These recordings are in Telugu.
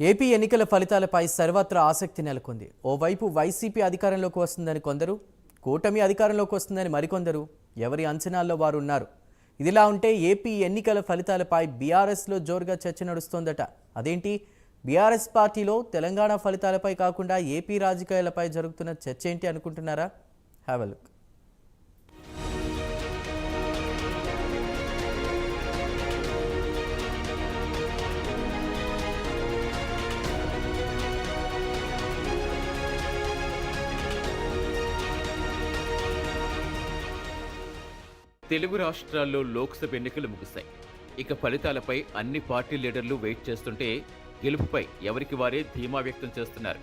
ఏపీ ఎన్నికల ఫలితాలపై సర్వత్రా ఆసక్తి నెలకొంది. ఓవైపు వైసీపీ అధికారంలోకి వస్తుందని కొందరు, కూటమి అధికారంలోకి వస్తుందని మరికొందరు ఎవరి అంచనాల్లో వారు ఉన్నారు. ఇదిలా ఉంటే ఏపీ ఎన్నికల ఫలితాలపై బీఆర్ఎస్లో జోరుగా చర్చ నడుస్తోందట. అదేంటి, బీఆర్ఎస్ పార్టీలో తెలంగాణ ఫలితాలపై కాకుండా ఏపీ రాజకీయాలపై జరుగుతున్న చర్చ ఏంటి అనుకుంటున్నారా? Have a look. తెలుగు రాష్ట్రాల్లో లోక్సభ ఎన్నికలు ముగిశాయి. ఇక ఫలితాలపై అన్ని పార్టీ లీడర్లు వెయిట్ చేస్తుంటే గెలుపుపై ఎవరికి వారే ధీమా వ్యక్తం చేస్తున్నారు.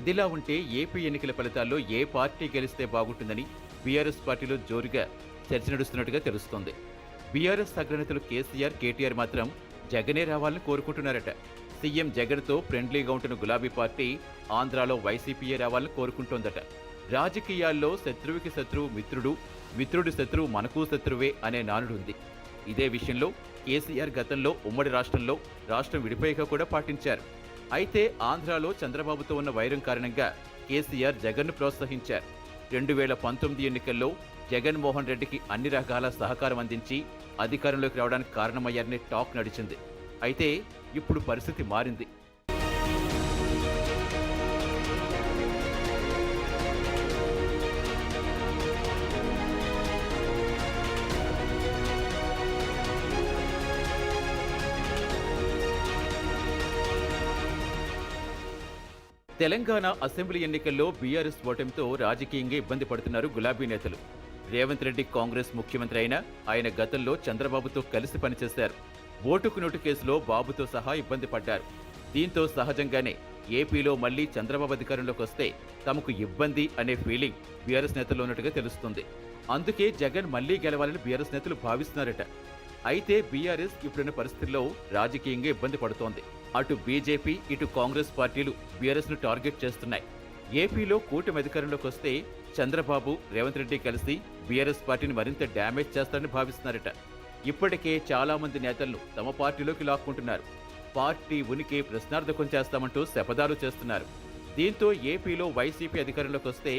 ఇదిలా ఉంటే ఏపీ ఎన్నికల ఫలితాల్లో ఏ పార్టీ గెలిస్తే బాగుంటుందని బీఆర్ఎస్ పార్టీలో జోరుగా చర్చ నడుస్తున్నట్టుగా తెలుస్తోంది. బీఆర్ఎస్ అగ్రనేతలు కేసీఆర్, కేటీఆర్ మాత్రం జగనే రావాలని కోరుకుంటున్నారట. సీఎం జగన్తో ఫ్రెండ్లీగా ఉంటున్న గులాబీ పార్టీ ఆంధ్రాలో వైసీపీయే రావాలని కోరుకుంటోందట. రాజకీయాల్లో శత్రువుకి శత్రువు మిత్రుడు, మిత్రుడి శత్రువు మనకు శత్రువే అనే నానుడు ఉంది. ఇదే విషయంలో కేసీఆర్ గతంలో ఉమ్మడి రాష్ట్రంలో రాష్ట్రం విడిపోయాక కూడా పాటించారు. అయితే ఆంధ్రాలో చంద్రబాబుతో ఉన్న వైరం కారణంగా కేసీఆర్ జగన్ను ప్రోత్సహించారు. 2019 ఎన్నికల్లో జగన్మోహన్ రెడ్డికి అన్ని రకాల సహకారం అందించి అధికారంలోకి రావడానికి కారణమయ్యారనే టాక్ నడిచింది. అయితే ఇప్పుడు పరిస్థితి మారింది. తెలంగాణ అసెంబ్లీ ఎన్నికల్లో బీఆర్ఎస్ ఓటమితో రాజకీయంగా ఇబ్బంది పడుతున్నారు గులాబీ నేతలు. రేవంత్ రెడ్డి కాంగ్రెస్ ముఖ్యమంత్రి అయినా ఆయన గతంలో చంద్రబాబుతో కలిసి పనిచేశారు. ఓటుకు నోటు కేసులో బాబుతో సహా ఇబ్బంది పడ్డారు. దీంతో సహజంగానే ఏపీలో మళ్లీ చంద్రబాబు అధికారంలోకి వస్తే తమకు ఇబ్బంది అనే ఫీలింగ్ బీఆర్ఎస్ నేతల్లో ఉన్నట్టుగా తెలుస్తుంది. అందుకే జగన్ మళ్లీ గెలవాలని బీఆర్ఎస్ నేతలు భావిస్తున్నారట. అయితే బీఆర్ఎస్ ఇప్పుడున్న పరిస్థితుల్లో రాజకీయంగా ఇబ్బంది పడుతోంది. అటు బీజేపీ, ఇటు కాంగ్రెస్ పార్టీలు బీఆర్ఎస్ ను టార్గెట్ చేస్తున్నాయి. ఏపీలో కూటమి అధికారంలోకి వస్తే చంద్రబాబు, రేవంత్ రెడ్డి కలిసి బీఆర్ఎస్ పార్టీని మరింత డ్యామేజ్ చేస్తారని భావిస్తున్నారట. ఇప్పటికే చాలా మంది నేతలను తమ పార్టీలోకి లాక్కుంటున్నారు. పార్టీ ఉనికి ప్రశ్నార్థకం చేస్తామంటూ శపథాలు చేస్తున్నారు. దీంతో ఏపీలో వైసీపీ అధికారంలోకి వస్తే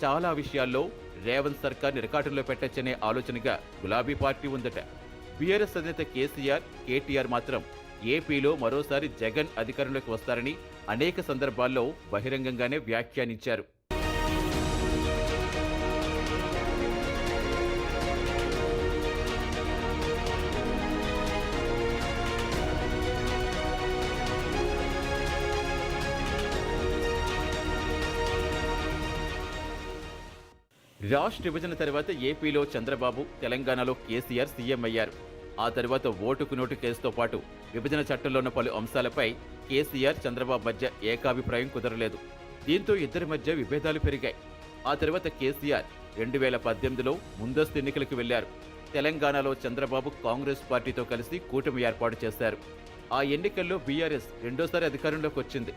చాలా విషయాల్లో రేవంత్ సర్కార్ని రికార్డుల్లో పెట్టొచ్చనే ఆలోచనగా గులాబీ పార్టీ ఉందట. బీఆర్ఎస్ అధినేత కేసీఆర్, కేటీఆర్ మాత్రం ఏపీలో మరోసారి జగన్ అధికారంలోకి వస్తారని అనేక సందర్భాల్లో బహిరంగంగానే వ్యాఖ్యానించారు. రాష్ట్ర విభజన తర్వాత ఏపీలో చంద్రబాబు, తెలంగాణలో కేసీఆర్ సీఎం అయ్యారు. ఆ తర్వాత ఓటుకు నోటు కేసుతో పాటు విభజన చట్టంలో ఉన్న పలు అంశాలపై కేసీఆర్, చంద్రబాబు మధ్య ఏకాభిప్రాయం కుదరలేదు. దీంతో ఇద్దరి మధ్య విభేదాలు పెరిగాయి. ఆ తర్వాత కేసీఆర్ 2018లో ముందస్తు ఎన్నికలకు వెళ్లారు. తెలంగాణలో చంద్రబాబు కాంగ్రెస్ పార్టీతో కలిసి కూటమి ఏర్పాటు చేశారు. ఆ ఎన్నికల్లో బీఆర్ఎస్ రెండోసారి అధికారంలోకి వచ్చింది.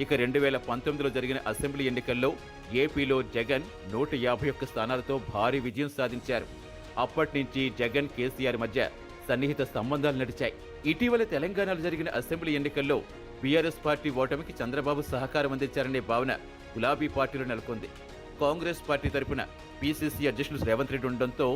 ఇక 2019లో జరిగిన అసెంబ్లీ ఎన్నికల్లో ఏపీలో జగన్ 151 స్థానాలతో భారీ విజయం సాధించారు. అప్పటి నుంచి జగన్, కేసీఆర్ మధ్య సన్నిహిత సంబంధాలు నడిచాయి. ఇటీవల తెలంగాణలో జరిగిన అసెంబ్లీ ఎన్నికల్లో బీఆర్ఎస్ పార్టీ ఓటమికి చంద్రబాబు సహకారం అందించారనే భావన గులాబీ పార్టీలో నెలకొంది. కాంగ్రెస్ పార్టీ తరపున పీసీసీ అధ్యక్షులు రేవంత్ రెడ్డి ఉండడంతో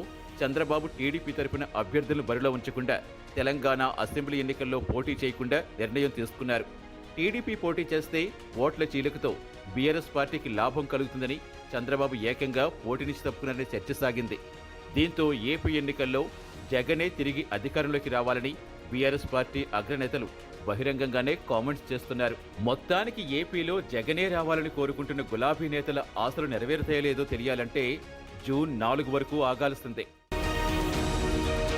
చంద్రబాబు టీడీపీ తరపున అభ్యర్థులను బరిలో ఉంచకుండా తెలంగాణ అసెంబ్లీ ఎన్నికల్లో పోటీ చేయకుండా నిర్ణయం తీసుకున్నారు. టీడీపీ పోటీ చేస్తే ఓట్ల చీలికతో బీఆర్ఎస్ పార్టీకి లాభం కలుగుతుందని చంద్రబాబు ఏకంగా పోటీ నుంచి తప్పుకున్నారనే చర్చ సాగింది. దీంతో ఏపీ ఎన్నికల్లో జగనే తిరిగి అధికారంలోకి రావాలని బీఆర్ఎస్ పార్టీ అగ్రనేతలు బహిరంగంగానే కామెంట్స్ చేస్తున్నారు. మొత్తానికి ఏపీలో జగనే రావాలని కోరుకుంటున్న గులాబీ నేతల ఆశలు నెరవేరుతాయో లేదో తెలియాలంటే జూన్ 4 వరకు ఆగాల్సిందే.